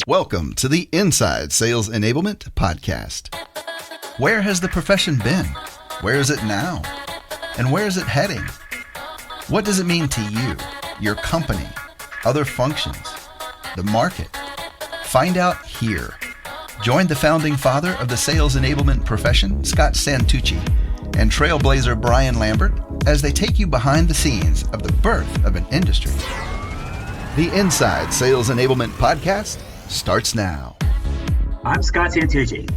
Welcome to the Inside Sales Enablement Podcast. Where has the profession been? Where is it now? And where is it heading? What does it mean to you, your company, other functions, the market? Find out here. Join the founding father of the sales enablement profession, Scott Santucci, and trailblazer Brian Lambert as they take you behind the scenes of the birth of an industry. The Inside Sales Enablement Podcast starts now. I'm Scott Santucci.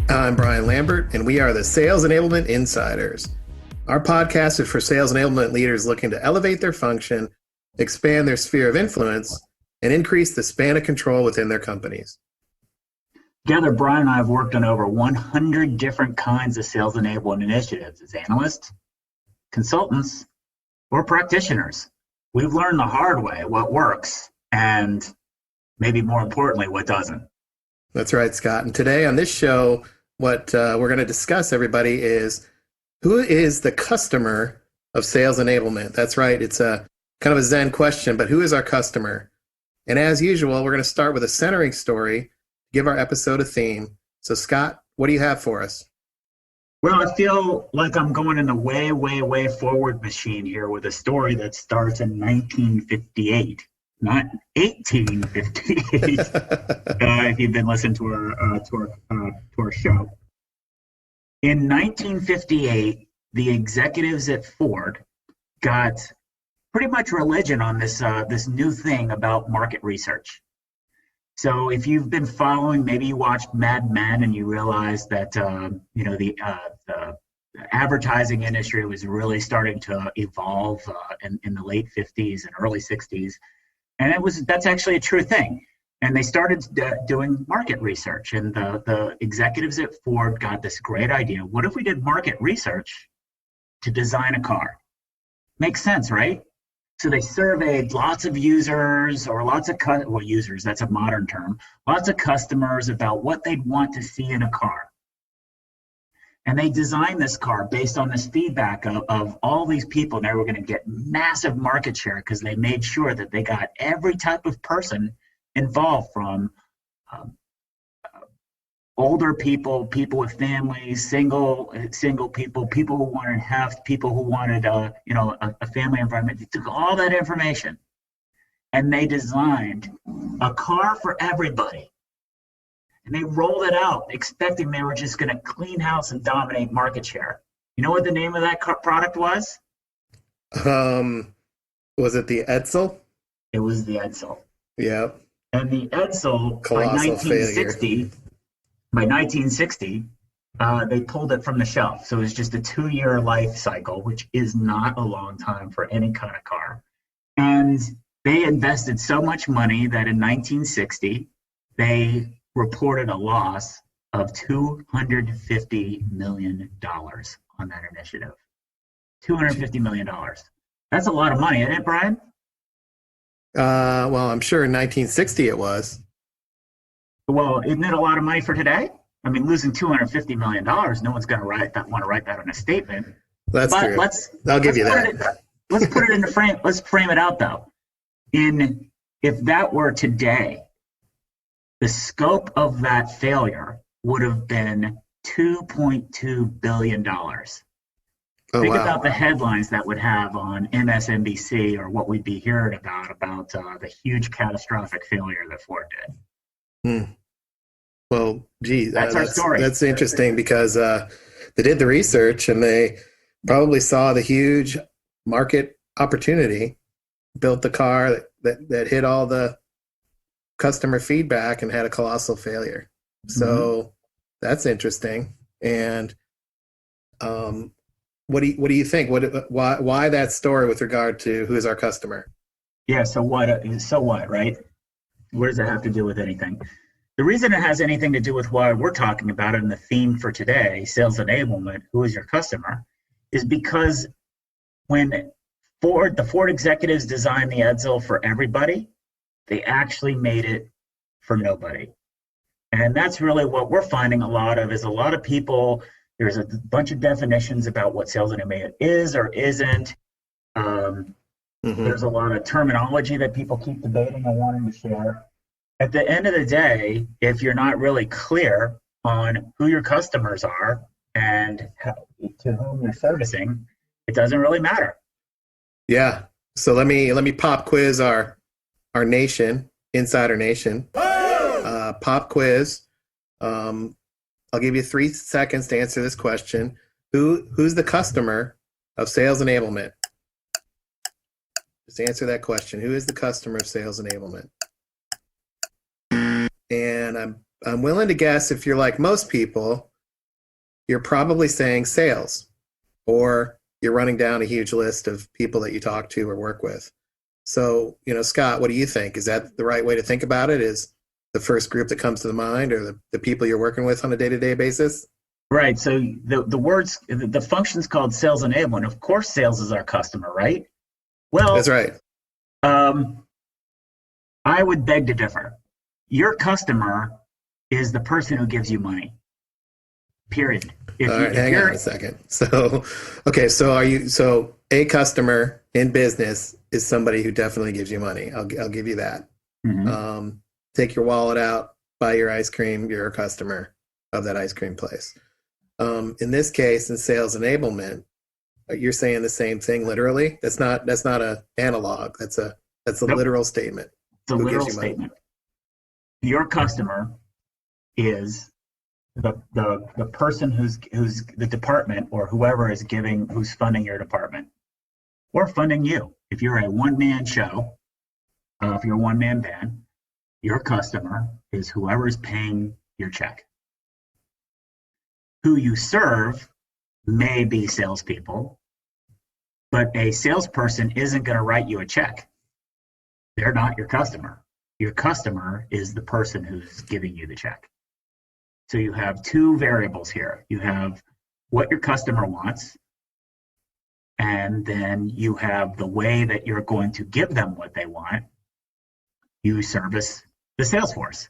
I'm Brian Lambert, and we are the Sales Enablement Insiders. Our podcast is for sales enablement leaders looking to elevate their function, expand their sphere of influence, and increase the span of control within their companies. Together, Brian and I have worked on over 100 different kinds of sales enablement initiatives as analysts, consultants, or practitioners. We've learned the hard way what works and maybe more importantly, what doesn't. That's right, Scott. And today on this show, what we're going to discuss, everybody, is who is the customer of sales enablement? That's right. It's a kind of a Zen question, but who is our customer? And as usual, we're going to start with a centering story, give our episode a theme. So, Scott, what do you have for us? Well, I feel like I'm going in the way forward machine here with a story that starts in 1958. Not 1858, if you've been listening to our show. In 1958, the executives at Ford got pretty much religion on this new thing about market research. So if you've been following, maybe you watched Mad Men and you realized that the advertising industry was really starting to evolve in the late 50s and early 60s. And that's actually a true thing. And they started doing market research. And the executives at Ford got this great idea. What if we did market research to design a car? Makes sense, right? So they surveyed lots of users or users, that's a modern term, lots of customers about what they'd want to see in a car. And they designed this car based on this feedback of all these people. And they were going to get massive market share because they made sure that they got every type of person involved, from older people, people with families, single people, people who wanted health, people who wanted a family environment. They took all that information and they designed a car for everybody. And they rolled it out, expecting they were just going to clean house and dominate market share. You know what the name of that product was? Was it the Edsel? It was the Edsel. Yeah. And the Edsel, Colossal by 1960, they pulled it from the shelf. So it was just a 2-year life cycle, which is not a long time for any kind of car. And they invested so much money that in 1960, they reported a loss of $250 million on that initiative. $250 million. That's a lot of money, isn't it, Brian? Well, I'm sure in 1960 it was. Well, isn't it a lot of money for today? I mean, losing $250 million, no one's going to want to write that on a statement. That's true. I'll give you that. Let's put it in the frame. Let's frame it out, though. If that were today, the scope of that failure would have been $2.2 billion. Think about the headlines that would have on MSNBC, or what we'd be hearing about the huge catastrophic failure that Ford did. Well, gee, that's our story. That's interesting because they did the research and they probably saw the huge market opportunity, built the car that hit all the customer feedback and had a colossal failure. So that's interesting. And what do you think? Why that story with regard to who is our customer? Yeah. So what? Right? What does it have to do with anything? The reason it has anything to do with why we're talking about it, and the theme for today, sales enablement, who is your customer, is because when the Ford executives designed the Edsel for everybody, they actually made it for nobody. And that's really what we're finding a lot of people, there's a bunch of definitions about what sales enablement is or isn't. There's a lot of terminology that people keep debating and wanting to share. at the end of the day, if you're not really clear on who your customers are and to whom you're servicing, it doesn't really matter. Yeah. So let me pop quiz our nation, Insider Nation. Pop quiz. I'll give you 3 seconds to answer this question. Who's the customer of Sales Enablement? Just answer that question. Who is the customer of Sales Enablement? And I'm willing to guess, if you're like most people, you're probably saying sales, or you're running down a huge list of people that you talk to or work with. So, Scott, what do you think? Is that the right way to think about it? Is the first group that comes to the mind, or the people you're working with on a day-to-day basis? Right. So the function's called sales enablement. Of course, sales is our customer, right? Well, That's right. I would beg to differ. Your customer is the person who gives you money. Period. All right, hang on a second. So a customer in business is somebody who definitely gives you money. I'll give you that. Mm-hmm. Take your wallet out, buy your ice cream. You're a customer of that ice cream place. In this case, in sales enablement, you're saying the same thing literally. That's not a analog. That's a Nope. literal statement. It's a literal statement. Your customer is the person who's the department, or whoever is who's funding your department or funding you. If you're a one-man show, if you're a one-man band, your customer is whoever is paying your check. Who you serve may be salespeople, but a salesperson isn't going to write you a check. They're not your customer. Your customer is the person who's giving you the check. So you have 2 variables here. You have what your customer wants, and then you have the way that you're going to give them what they want. You service the sales force.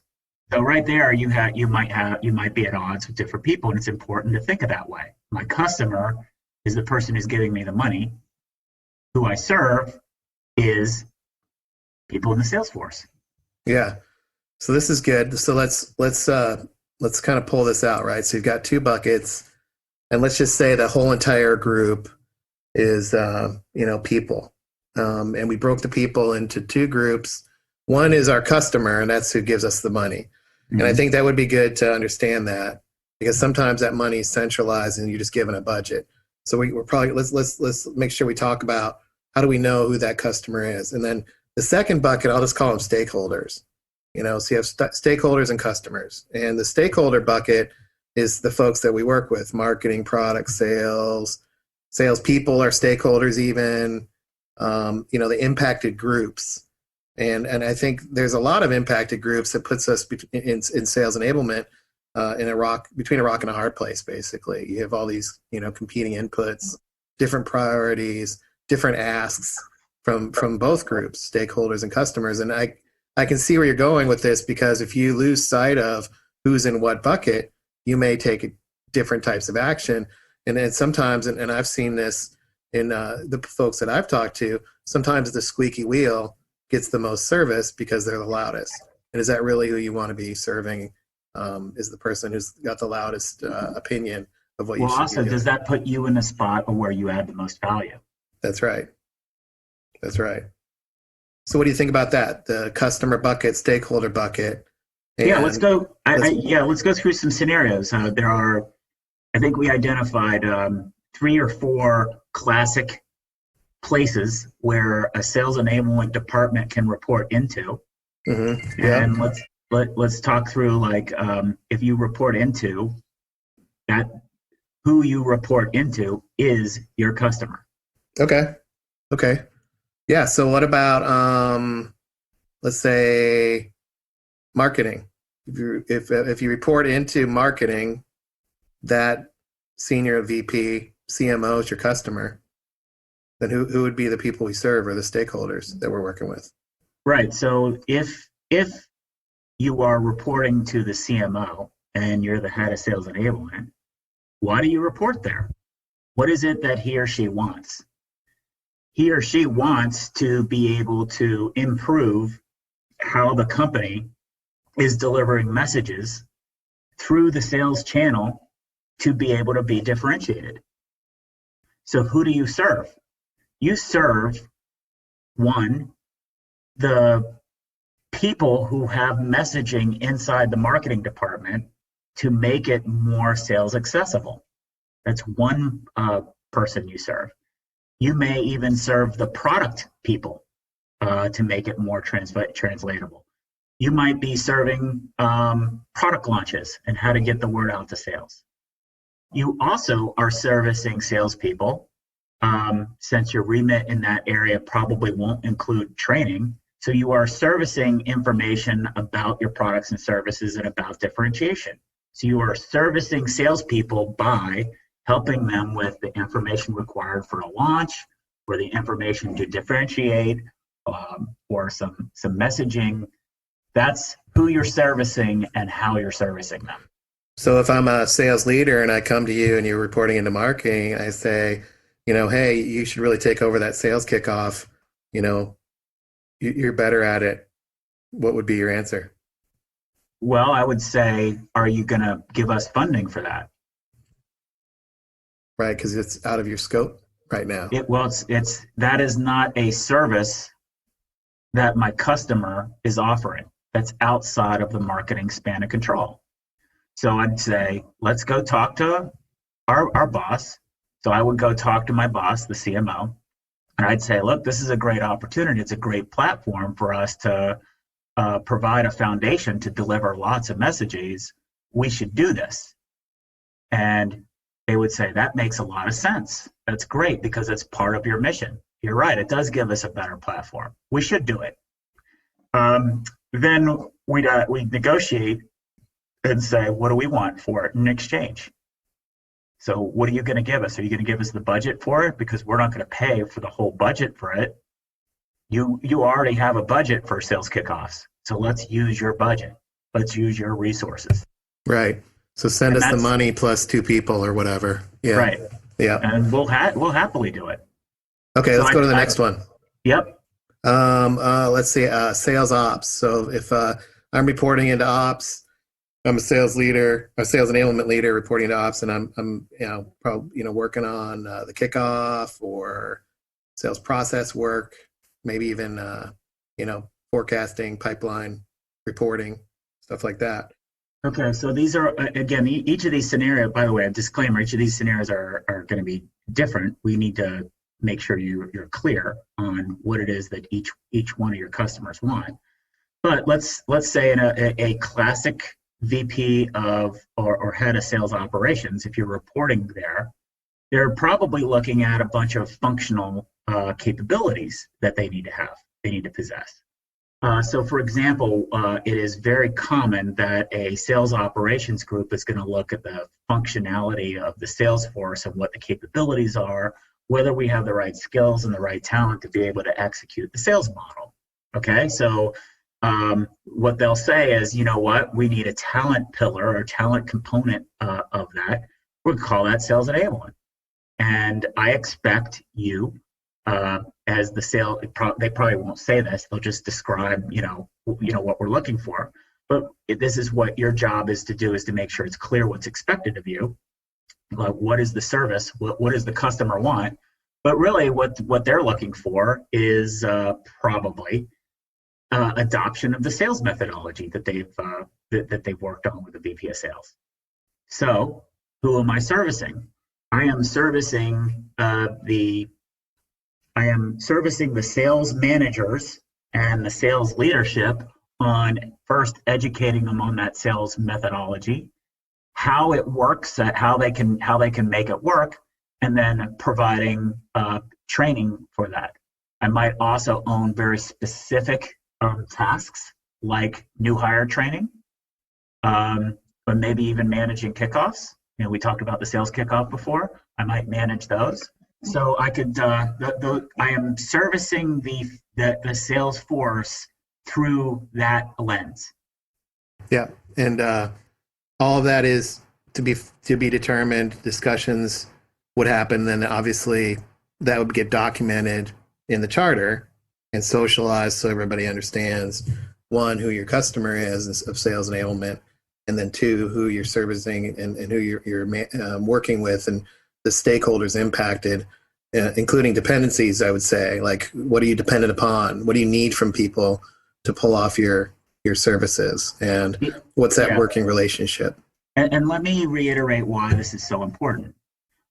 So right there, you might be at odds with different people, and it's important to think of that way. My customer is the person who's giving me the money. Who I serve is people in the sales force. Yeah. So this is good. So let's kind of pull this out, right? So you've got 2 buckets, and let's just say the whole entire group is people, and we broke the people into 2 groups. One is our customer, and that's who gives us the money. Mm-hmm. And I think that would be good to understand that, because sometimes that money is centralized and you're just given a budget. So we're probably let's make sure we talk about how do we know who that customer is, and then the second bucket, I'll just call them stakeholders. So you have stakeholders and customers, and the stakeholder bucket is the folks that we work with: marketing, product, sales people are stakeholders, even the impacted groups. And I think there's a lot of impacted groups that puts us in sales enablement between a rock and a hard place. Basically, you have all these competing inputs, different priorities, different asks from both groups, stakeholders and customers. And I can see where you're going with this, because if you lose sight of who's in what bucket, you may take different types of action. And then sometimes, and I've seen this in the folks that I've talked to, sometimes the squeaky wheel gets the most service because they're the loudest. And is that really who you want to be serving? Is the person who's got the loudest opinion of what you should be doing? Well, also, does that put you in a spot where you add the most value? That's right. That's right. So what do you think about that? The customer bucket, stakeholder bucket. Let's go. Let's go through some scenarios. I think we identified 3 or 4 classic places where a sales enablement department can report into. Mm-hmm. Yeah. And let's talk through, if you report into that, who you report into is your customer. Okay. Yeah. So what about let's say marketing? If you report into marketing, that senior VP, CMO is your customer, then who would be the people we serve, or the stakeholders that we're working with? Right. So if you are reporting to the CMO and you're the head of sales enablement, why do you report there? What is it that he or she wants? He or she wants to be able to improve how the company is delivering messages through the sales channel to be able to be differentiated. So who do you serve? You serve, one, the people who have messaging inside the marketing department to make it more sales accessible. That's one person you serve. You may even serve the product people to make it more translatable. You might be serving product launches and how to get the word out to sales. You also are servicing salespeople, since your remit in that area probably won't include training. So you are servicing information about your products and services and about differentiation. So you are servicing salespeople by helping them with the information required for a launch, or the information to differentiate, or some messaging. That's who you're servicing and how you're servicing them. So if I'm a sales leader and I come to you and you're reporting into marketing, I say, hey, you should really take over that sales kickoff. You're better at it. What would be your answer? Well, I would say, are you going to give us funding for that? Right, because it's out of your scope right now. That is not a service that my customer is offering. That's outside of the marketing span of control. So I'd say, let's go talk to our boss. So I would go talk to my boss, the CMO, and I'd say, look, this is a great opportunity. It's a great platform for us to provide a foundation to deliver lots of messages. We should do this. And they would say, that makes a lot of sense. That's great because it's part of your mission. You're right. It does give us a better platform. We should do it. Then we'd negotiate and say, what do we want for it in exchange? So what are you going to give us? Are you going to give us the budget for it? Because we're not going to pay for the whole budget for it. You already have a budget for sales kickoffs. So let's use your budget. Let's use your resources. Right. So send us the money plus 2 people or whatever. Yeah. Right. Yeah. And we'll happily do it. Okay, let's go to the next one. Yep. Let's see, sales ops. So if I'm reporting into ops, I'm a sales leader, a sales enablement leader reporting to ops, and I'm probably working on the kickoff or sales process work, maybe even forecasting, pipeline reporting, stuff like that. Okay, so these are again, each of these scenarios. By the way, a disclaimer: each of these scenarios are going to be different. We need to make sure you're clear on what it is that each one of your customers want. But let's say in a classic VP of or head of sales operations, if you're reporting there, they're probably looking at a bunch of functional capabilities that they need to have, they need to possess. So for example, it is very common that a sales operations group is going to look at the functionality of the sales force and what the capabilities are, whether we have the right skills and the right talent to be able to execute the sales model. Okay, so what they'll say is, you know what, we need a talent pillar or talent component of that. We'll call that sales enablement. And I expect you, as the sale, they probably won't say this. They'll just describe, what we're looking for. But this is what your job is to do: is to make sure it's clear what's expected of you. Like, what is the service? What does the customer want? But really, what they're looking for is probably adoption of the sales methodology that they've worked on with the VP of Sales. So, who am I servicing? I am servicing the sales managers and the sales leadership on first educating them on that sales methodology, how it works, how they can make it work, and then providing training for that. I might also own very specific tasks like new hire training, but maybe even managing kickoffs. We talked about the sales kickoff before. I might manage those. So I could. I am servicing the sales force through that lens. Yeah, and all of that is to be determined. Discussions would happen. Then obviously that would get documented in the charter and socialized so everybody understands one, who your customer is of sales enablement, and then two, who you're servicing and who you're working with, and the stakeholders impacted, including dependencies, I would say. Like, what are you dependent upon? What do you need from people to pull off your services? And what's that working relationship? And let me reiterate why this is so important.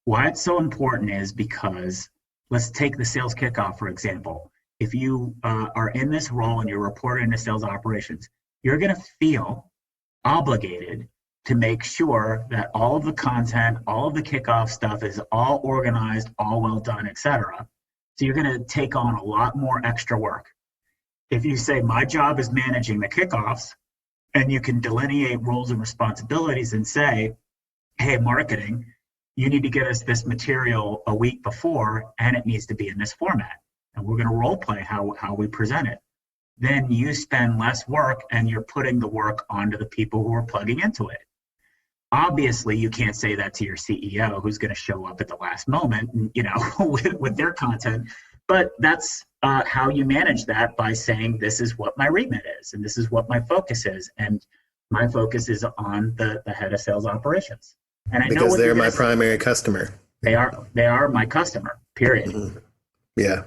Why it's so important is because, let's take the sales kickoff, for example. If you are in this role and you're reporting to sales operations, you're going to feel obligated to make sure that all of the content, all of the kickoff stuff is all organized, all well done, etc. So you're going to take on a lot more extra work. If you say, my job is managing the kickoffs, and you can delineate roles and responsibilities and say, hey, marketing, you need to get us this material a week before, and it needs to be in this format. And we're going to role play how we present it. Then you spend less work and you're putting the work onto the people who are plugging into it. Obviously, you can't say that to your CEO who's going to show up at the last moment, with their content. But that's how you manage that, by saying, this is what my remit is, and this is what my focus is. And my focus is on the head of sales operations. And I know because they're my primary customer. They are my customer, period. Mm-hmm. Yeah.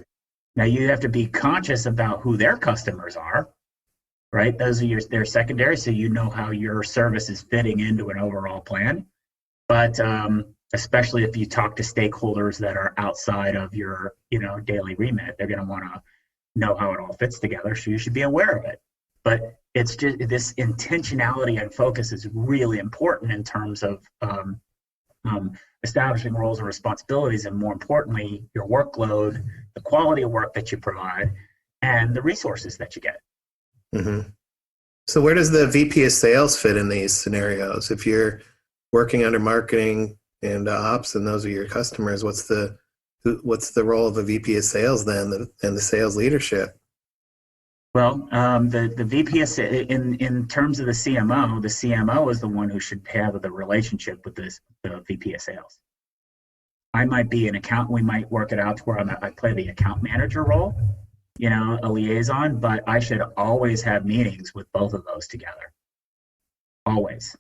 Now you have to be conscious about who their customers are, right? Those are their secondary, so you know how your service is fitting into an overall plan. But especially if you talk to stakeholders that are outside of your, daily remit, they're going to want to know how it all fits together. So you should be aware of it. But it's just this intentionality and focus is really important in terms of establishing roles and responsibilities, and more importantly, your workload, the quality of work that you provide, and the resources that you get. Mm-hmm. So where does the VP of sales fit in these scenarios? If you're working under marketing and ops, and those are your customers, what's the role of a VP of sales then, and the sales leadership? Well, the VP of in terms of the CMO is the one who should have the relationship with the VP of sales. I might be an account. We might work it out to where I play the account manager role, a liaison. But I should always have meetings with both of those together, always,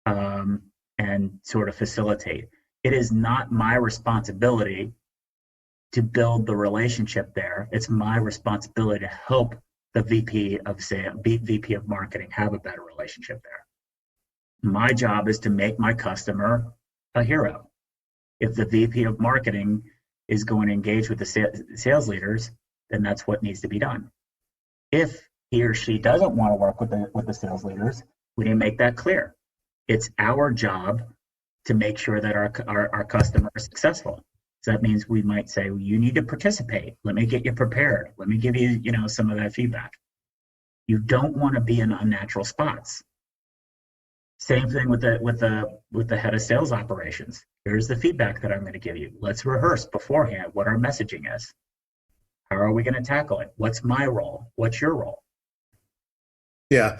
and sort of facilitate. It is not my responsibility to build the relationship there. It's my responsibility to help the VP of sales, VP of marketing have a better relationship there. My job is to make my customer a hero. If the VP of marketing is going to engage with the sales leaders, then that's what needs to be done. If he or she doesn't want to work with the sales leaders, we need to make that clear. It's our job to make sure that our customer is successful. So that means we might say, well, you need to participate. Let me get you prepared. Let me give you, some of that feedback. You don't want to be in unnatural spots. Same thing with the head of sales operations. Here's the feedback that I'm going to give you. Let's rehearse beforehand what our messaging is. How are we going to tackle it? What's my role? What's your role? Yeah.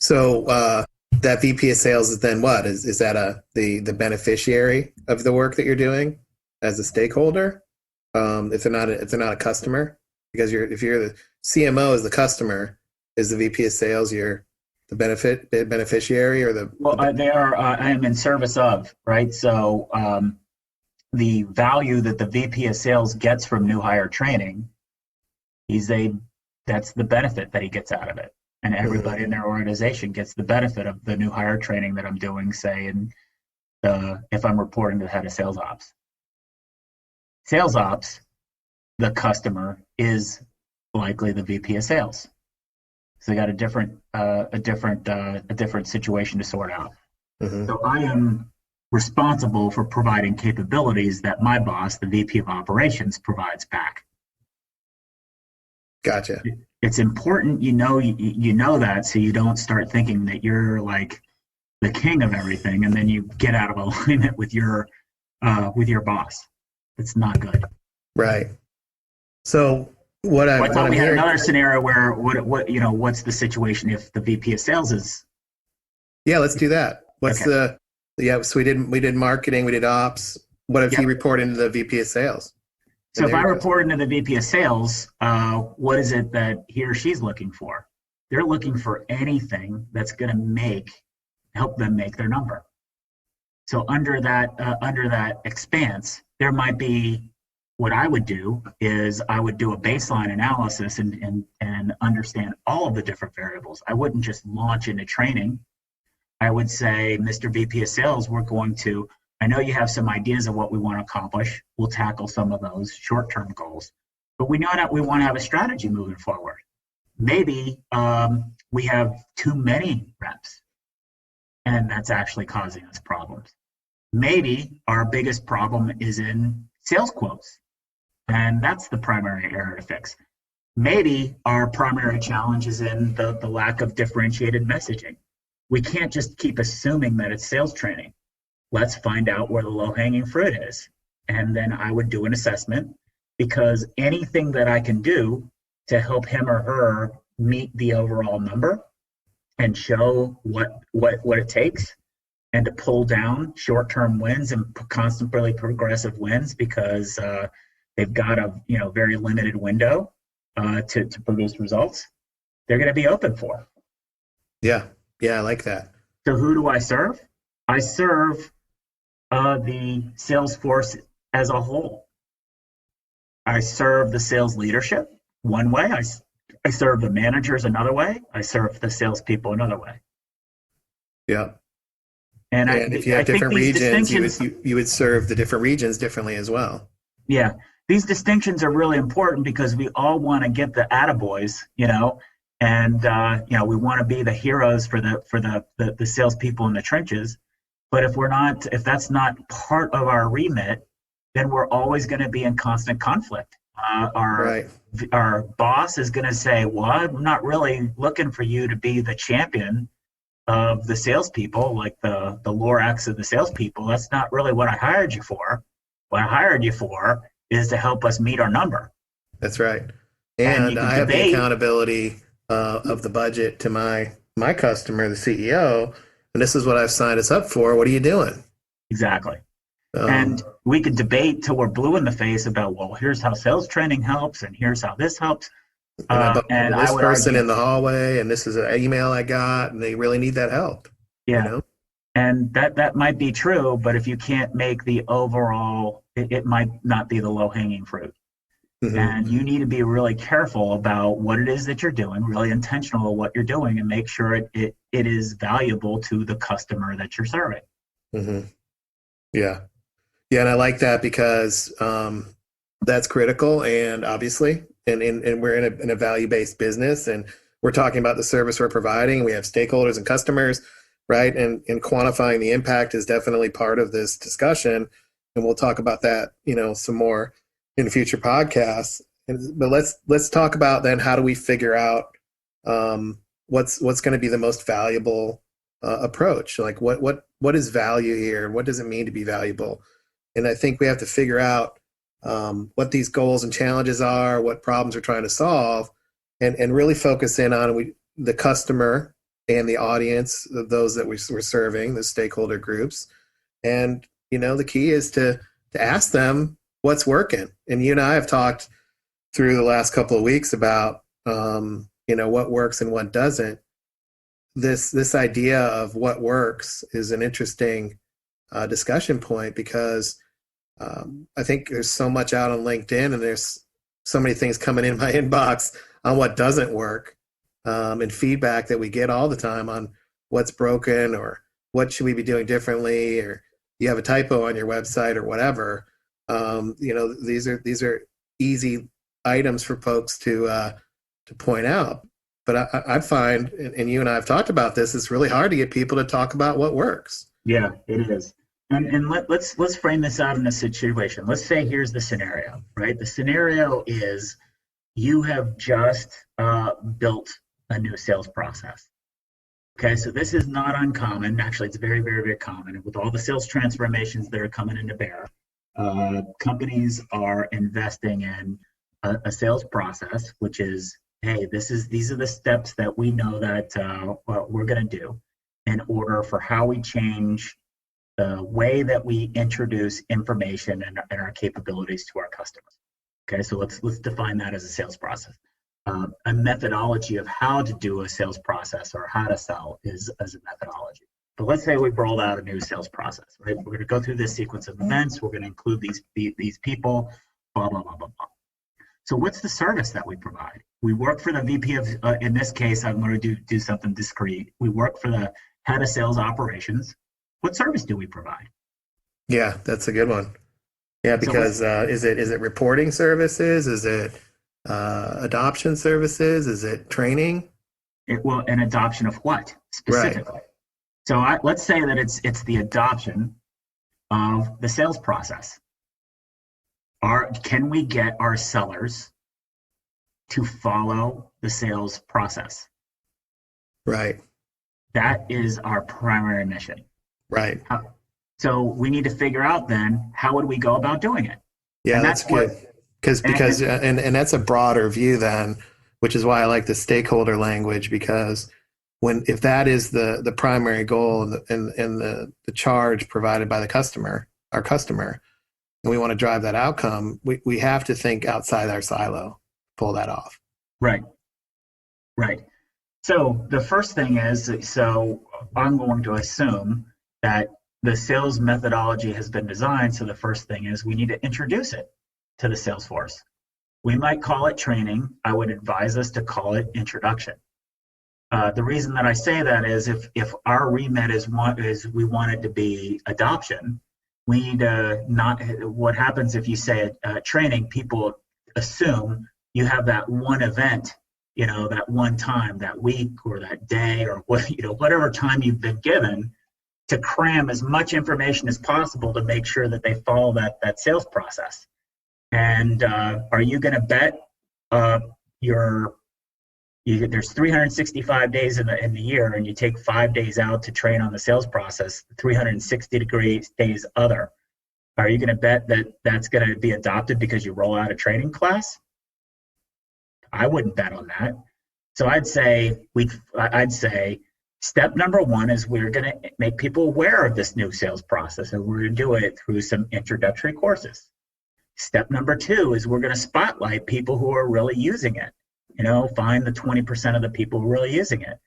So that VP of sales is then what? Is that the beneficiary of the work that you're doing as a stakeholder? If they're not a customer, because if you're the CMO is the customer, is the VP of sales the beneficiary or the? Well, they are. I am in service of, right? So the value that the VP of sales gets from new hire training, that's the benefit that he gets out of it. And everybody in their organization gets the benefit of the new hire training that I'm doing, say, if I'm reporting to the head of sales ops. Sales ops, the customer is likely the VP of sales. So they got a different situation to sort out. Mm-hmm. So I am responsible for providing capabilities that my boss, the VP of operations, provides back. Gotcha. It's important you know that, so you don't start thinking that you're like the king of everything, and then you get out of alignment with your boss. It's not good. Right. So what I'm we had hearing, another scenario where what's the situation if the VP of sales is? Yeah, let's do that. What's okay. So we did marketing, we did ops. What if you report into the VP of sales? So if I report into the VP of sales, what is it that he or she's looking for? they're looking for anything that's going to help them make their number. So under that expanse, there might be, what I would do is I would do a baseline analysis and understand all of the different variables. I wouldn't just launch into training. I would say, Mr. VP of Sales, I know you have some ideas of what we want to accomplish. We'll tackle some of those short-term goals. But we know that we want to have a strategy moving forward. Maybe we have too many reps, and that's actually causing us problems. Maybe our biggest problem is in sales quotes, and that's the primary area to fix. Maybe our primary challenge is in the lack of differentiated messaging. We can't just keep assuming that it's sales training. Let's find out where the low-hanging fruit is. And then I would do an assessment, because anything that I can do to help him or her meet the overall number and show what it takes, and to pull down short-term wins and constantly progressive wins, because they've got a very limited window to produce results, they're going to be open for. Yeah, I like that. So who do I serve? I serve the sales force as a whole. I serve the sales leadership one way. I serve the managers another way. I serve the salespeople another way. Yeah. And if you have different regions, you would serve the different regions differently as well. Yeah. These distinctions are really important, because we all want to get the attaboys, and we want to be the heroes for the salespeople in the trenches. But if that's not part of our remit, then we're always going to be in constant conflict. Our boss is going to say, well, I'm not really looking for you to be the champion of the salespeople, like the Lorax of the salespeople. That's not really what I hired you for. What I hired you for is to help us meet our number. That's right. And I have the accountability of the budget to my customer, the CEO, and this is what I've signed us up for. What are you doing? Exactly. And we could debate till we're blue in the face about, well, here's how sales training helps, and here's how this helps. And this person in the hallway, and this is an email I got, and they really need that help. Yeah. And that might be true, but if you can't make the overall, it might not be the low-hanging fruit. Mm-hmm. And you need to be really careful about what it is that you're doing, really intentional of what you're doing, and make sure it is valuable to the customer that you're serving. Mm-hmm. Yeah, and I like that, because that's critical, and obviously, and we're in a value-based business, and we're talking about the service we're providing. We have stakeholders and customers, right? And quantifying the impact is definitely part of this discussion, and we'll talk about that, some more in future podcasts. But let's talk about then, how do we figure out what's going to be the most valuable approach? Like what is value here? What does it mean to be valuable? And I think we have to figure out what these goals and challenges are, what problems we're trying to solve, and really focus in on the customer and the audience of those that we're serving, the stakeholder groups. And the key is to ask them what's working. And you and I have talked through the last couple of weeks about what works and what doesn't. This idea of what works is an interesting discussion point, because I think there's so much out on LinkedIn, and there's so many things coming in my inbox on what doesn't work, and feedback that we get all the time on what's broken, or what should we be doing differently, or you have a typo on your website, or whatever. These are easy items for folks to point out. But I find, and you and I have talked about this, it's really hard to get people to talk about what works. Yeah, it is. And let's frame this out in a situation. Let's say here's the scenario, right? The scenario is you have just built a new sales process. Okay, so this is not uncommon. Actually, it's very, very, very common. And with all the sales transformations that are coming into bear, companies are investing in a sales process, which is, hey, these are the steps that we know that we're going to do in order for how we change the way that we introduce information and our capabilities to our customers. Okay, so let's define that as a sales process. a methodology of how to do a sales process or how to sell is as a methodology. But let's say we've rolled out a new sales process, right? We're going to go through this sequence of events. We're going to include these people, blah, blah, blah, blah, blah. So what's the service that we provide? We work for the VP of, in this case, I'm going to do something discrete. We work for the head of sales operations. What service do we provide? Yeah, that's a good one. Yeah, because is it reporting services? Is it adoption services? Is it training? Well, an adoption of what specifically? Right. So let's say that it's the adoption of the sales process. Can we get our sellers to follow the sales process? Right. That is our primary mission. Right. So we need to figure out then, how would we go about doing it? Yeah, and that's good. Because that's a broader view then, which is why I like the stakeholder language, because if that is the primary goal and the charge provided by our customer, and we want to drive that outcome, we have to think outside our silo, pull that off. Right. So the first thing is, I'm going to assume that the sales methodology has been designed. So the first thing is we need to introduce it to the sales force. We might call it training. I would advise us to call it introduction. The reason that I say that is if our remit is we want it to be adoption, we need to not, what happens if you say training, people assume you have that one event, that one time, that week or that day or whatever time you've been given to cram as much information as possible to make sure that they follow that sales process. And are you going to bet there's 365 days in the year, and you take 5 days out to train on the sales process, 360 days other. Are you going to bet that that's going to be adopted because you roll out a training class? I wouldn't bet on that. So I'd say step number one is we're going to make people aware of this new sales process, and we're going to do it through some introductory courses. Step number two is we're going to spotlight people who are really using it. Find the 20% of the people who are really using it.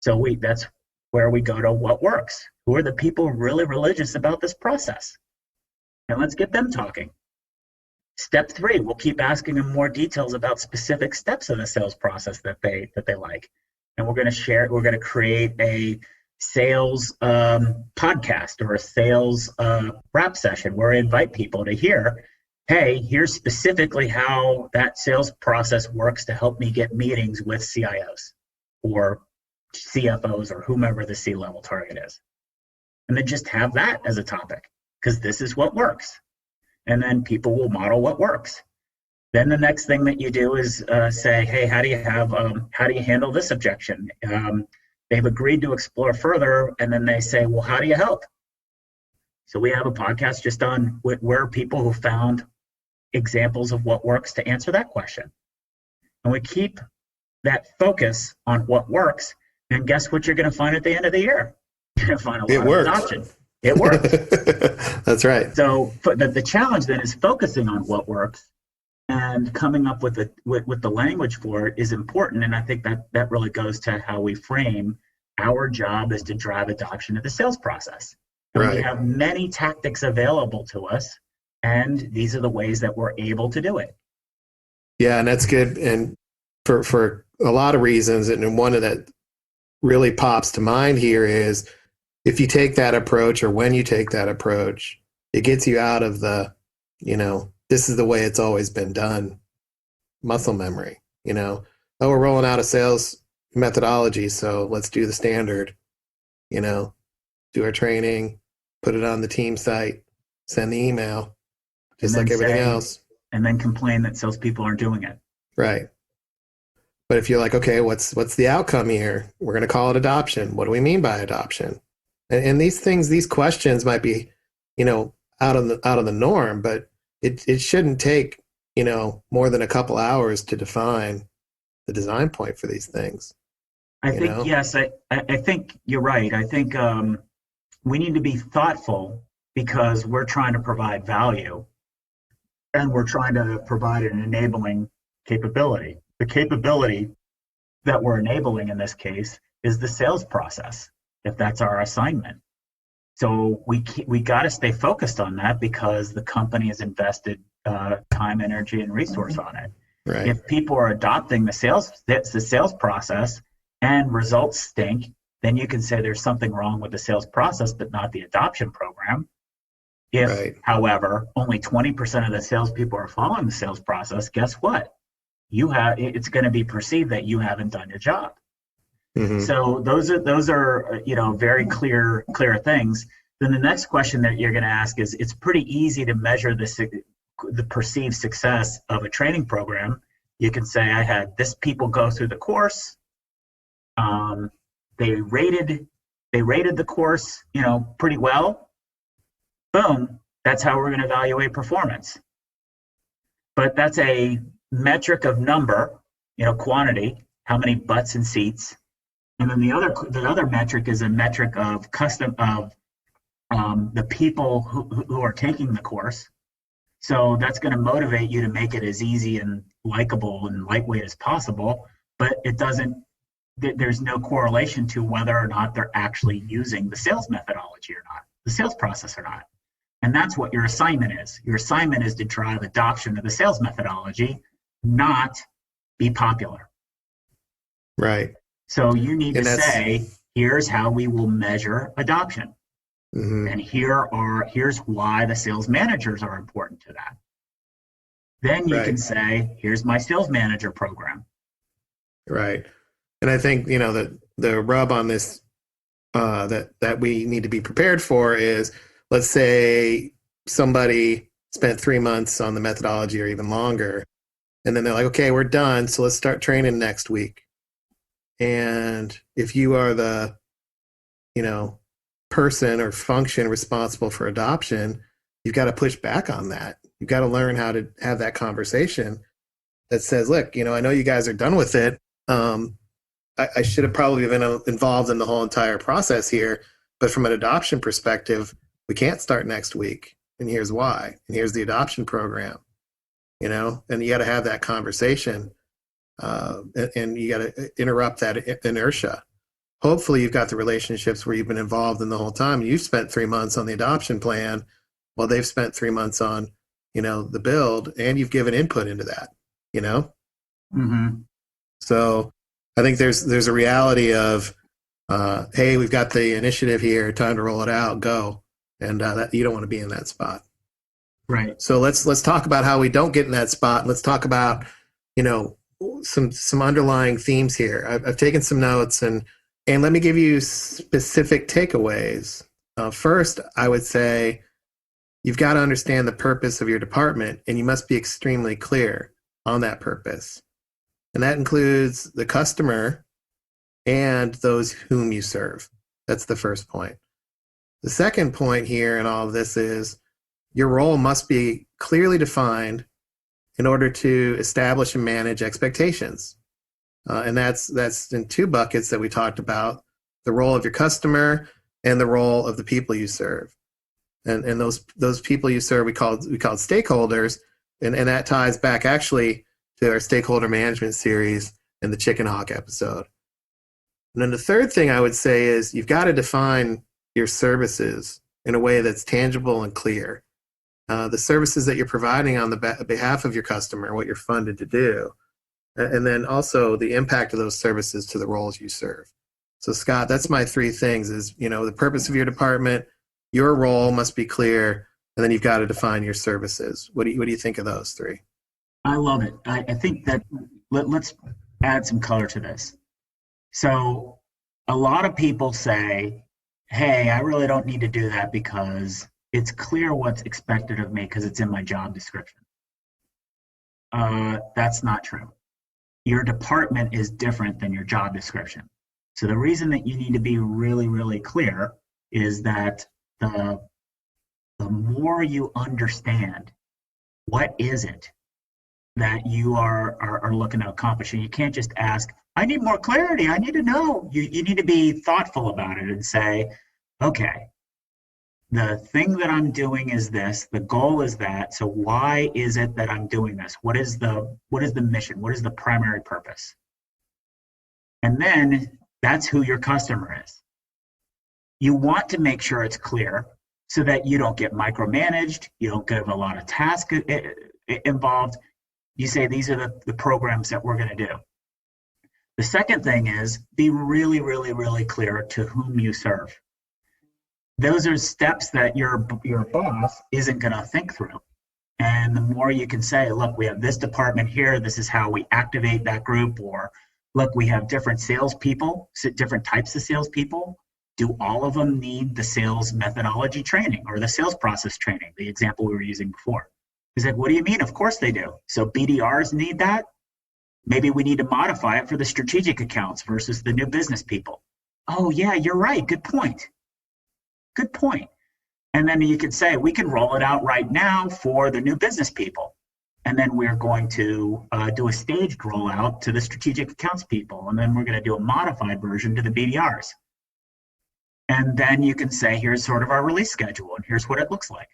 So that's where we go to what works. Who are the people really religious about this process? And let's get them talking. Step three, we'll keep asking them more details about specific steps of the sales process that they like. And we're going to create a sales podcast or a sales wrap session where I invite people to hear, hey, here's specifically how that sales process works to help me get meetings with CIOs or CFOs or whomever the C-level target is. And then just have that as a topic, because this is what works. And then people will model what works. Then the next thing that you do is say, hey, how do you handle this objection? They've agreed to explore further, and then they say, well, how do you help? So we have a podcast just on where people who found examples of what works to answer that question. And we keep that focus on what works, and guess what you're going to find at the end of the year? You're going to find a lot of adoption. It works. That's right. So the challenge then is focusing on what works and coming up with the language for it is important. And I think that really goes to how we frame our job is to drive adoption of the sales process. And right. We have many tactics available to us, and these are the ways that we're able to do it. Yeah, and that's good. And for a lot of reasons, and one of that really pops to mind here is if you take that approach, or when you take that approach, it gets you out of the, this is the way it's always been done, muscle memory, oh, we're rolling out a sales methodology, so let's do the standard, do our training, put it on the team site, send the email, just like everything else. And then complain that salespeople aren't doing it. Right. But if you're like, okay, what's the outcome here? We're going to call it adoption. What do we mean by adoption? And these questions might be, out of the norm, but it shouldn't take, more than a couple hours to define the design point for these things. I think, yes, I think you're right. I think we need to be thoughtful because we're trying to provide value and we're trying to provide an enabling capability. The capability that we're enabling in this case is the sales process, if that's our assignment. So we got to stay focused on that because the company has invested time, energy, and resource on it. Right. If people are adopting the sales process and results stink, then you can say there's something wrong with the sales process, but not the adoption program. If, Right. however, only 20% of the salespeople are following the sales process, guess what? It's going to be perceived that you haven't done your job. Mm-hmm. So those are very clear things. Then the next question that you're going to ask is, it's pretty easy to measure the perceived success of a training program. You can say, I had this people go through the course. They rated the course, pretty well. Boom. That's how we're going to evaluate performance. But that's a metric of number, quantity, how many butts and seats. And then the other metric is a metric of the people who are taking the course. So that's going to motivate you to make it as easy and likable and lightweight as possible. But there's no correlation to whether or not they're actually using the sales methodology or not, the sales process or not. And that's what your assignment is. Your assignment is to drive adoption of the sales methodology, not be popular. Right. So you need to say, here's how we will measure adoption. Mm-hmm. And here's why the sales managers are important to that. Then you can say, here's my sales manager program. Right. And I think, the rub on this that we need to be prepared for is, let's say somebody spent 3 months on the methodology or even longer, and then they're like, okay, we're done, so let's start training next week. And if you are the, person or function responsible for adoption, you've got to push back on that. You've got to learn how to have that conversation that says, look, I know you guys are done with it. I should have probably been involved in the whole entire process here, but from an adoption perspective, we can't start next week. And here's why. And here's the adoption program, and you got to have that conversation. And you got to interrupt that inertia. Hopefully you've got the relationships where you've been involved in the whole time. You've spent 3 months on the adoption plan while they've spent 3 months on, the build, and you've given input into that, Mm-hmm. So I think there's a reality of, hey, we've got the initiative here, time to roll it out, go. And that you don't want to be in that spot. Right. So let's talk about how we don't get in that spot. Let's talk about, some underlying themes here. I've taken some notes and let me give you specific takeaways. First, I would say you've got to understand the purpose of your department, and you must be extremely clear on that purpose. And that includes the customer and those whom you serve. That's the first point. The second point here in all of this is your role must be clearly defined in order to establish and manage expectations. And that's in two buckets that we talked about: the role of your customer and the role of the people you serve. And those people you serve, we called stakeholders, and that ties back actually to our stakeholder management series and the Chicken Hawk episode. And then the third thing I would say is you've got to define your services in a way that's tangible and clear. The services that you're providing on the behalf of your customer, what you're funded to do, and then also the impact of those services to the roles you serve. So Scott, that's my three things: is the purpose of your department, your role must be clear, and then you've got to define your services. What do you think of those three? I love it. I think that let's add some color to this. So a lot of people say, hey, I really don't need to do that because it's clear what's expected of me because it's in my job description. That's not true. Your department is different than your job description. So the reason that you need to be really, really clear is that the more you understand what is it that you are looking to accomplish, and you can't just ask, I need more clarity, I need to know. You need to be thoughtful about it and say, okay, The thing that I'm doing is this, the goal is that, so why is it that I'm doing this? What is the mission? What is the primary purpose? And then that's who your customer is. You want to make sure it's clear so that you don't get micromanaged, you don't give a lot of tasks involved. You say, these are the programs that we're going to do. The second thing is be really, really, really clear to whom you serve. Those are steps that your boss isn't going to think through. And the more you can say, look, we have this department here, this is how we activate that group, or look, we have different salespeople, different types of salespeople. Do all of them need the sales methodology training or the sales process training, the example we were using before? He's like, what do you mean? Of course they do. So BDRs need that. Maybe we need to modify it for the strategic accounts versus the new business people. Oh, yeah, you're right. Good point. Good point. And then you could say, we can roll it out right now for the new business people. And then we're going to do a staged rollout to the strategic accounts people. And then we're going to do a modified version to the BDRs. And then you can say, here's sort of our release schedule, and here's what it looks like.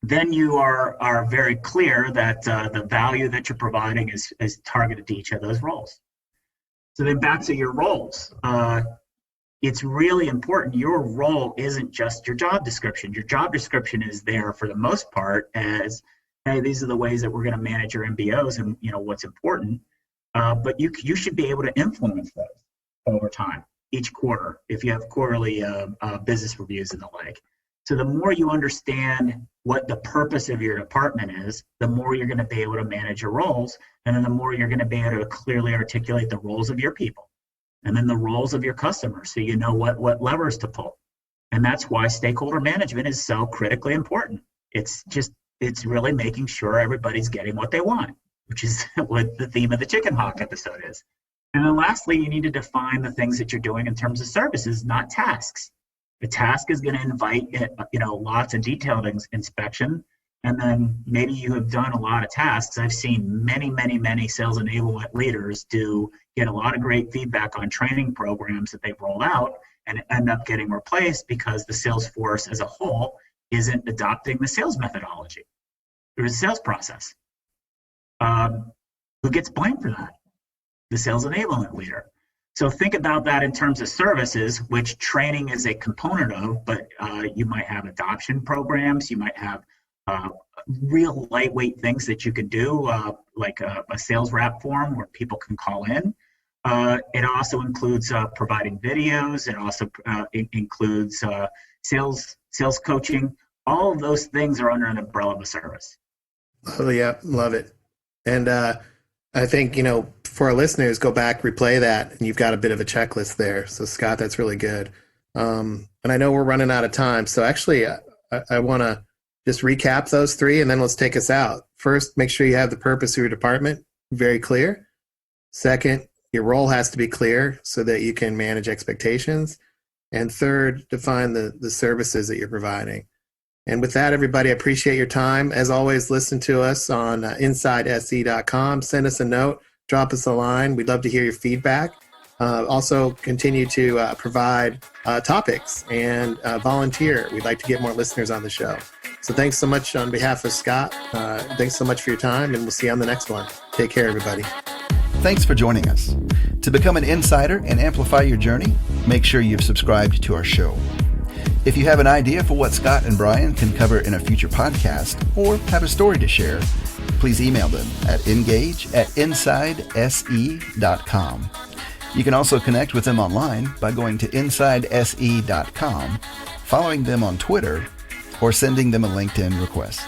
Then you are very clear that the value that you're providing is targeted to each of those roles. So then back to your roles. It's really important. Your role isn't just your job description. Your job description is there for the most part as, hey, these are the ways that we're going to manage your MBOs and what's important. But you should be able to influence those over time, each quarter, if you have quarterly business reviews and the like. So the more you understand what the purpose of your department is, the more you're going to be able to manage your roles, and then the more you're going to be able to clearly articulate the roles of your people, and then the roles of your customers, so you know what levers to pull. And that's why stakeholder management is so critically important. It's really making sure everybody's getting what they want, which is what the theme of the chicken hawk episode is. And then lastly, you need to define the things that you're doing in terms of services, not tasks. The task is going to invite, lots of detailed inspection. And then maybe you have done a lot of tasks. I've seen many, many, many sales enablement leaders get a lot of great feedback on training programs that they've rolled out and end up getting replaced because the sales force as a whole isn't adopting the sales methodology or the sales process. Who gets blamed for that? The sales enablement leader. So think about that in terms of services, which training is a component of, but you might have adoption programs, you might have real lightweight things that you could do, like a sales rep form where people can call in. It also includes providing videos. It also includes sales coaching. All of those things are under an umbrella of a service. Oh, yeah, love it. And I think, for our listeners, go back, replay that, and you've got a bit of a checklist there. So, Scott, that's really good. And I know we're running out of time. So actually, I want to just recap those three, and then let's take us out. First, make sure you have the purpose of your department very clear. Second, your role has to be clear so that you can manage expectations. And third, define the services that you're providing. And with that, everybody, I appreciate your time. As always, listen to us on InsideSE.com. Send us a note. Drop us a line. We'd love to hear your feedback. Also, continue to provide topics and volunteer. We'd like to get more listeners on the show. So thanks so much on behalf of Scott. Thanks so much for your time, and we'll see you on the next one. Take care, everybody. Thanks for joining us. To become an insider and amplify your journey, make sure you've subscribed to our show. If you have an idea for what Scott and Brian can cover in a future podcast or have a story to share, please email them at engage@insidese.com. You can also connect with them online by going to insidese.com, following them on Twitter, or sending them a LinkedIn request.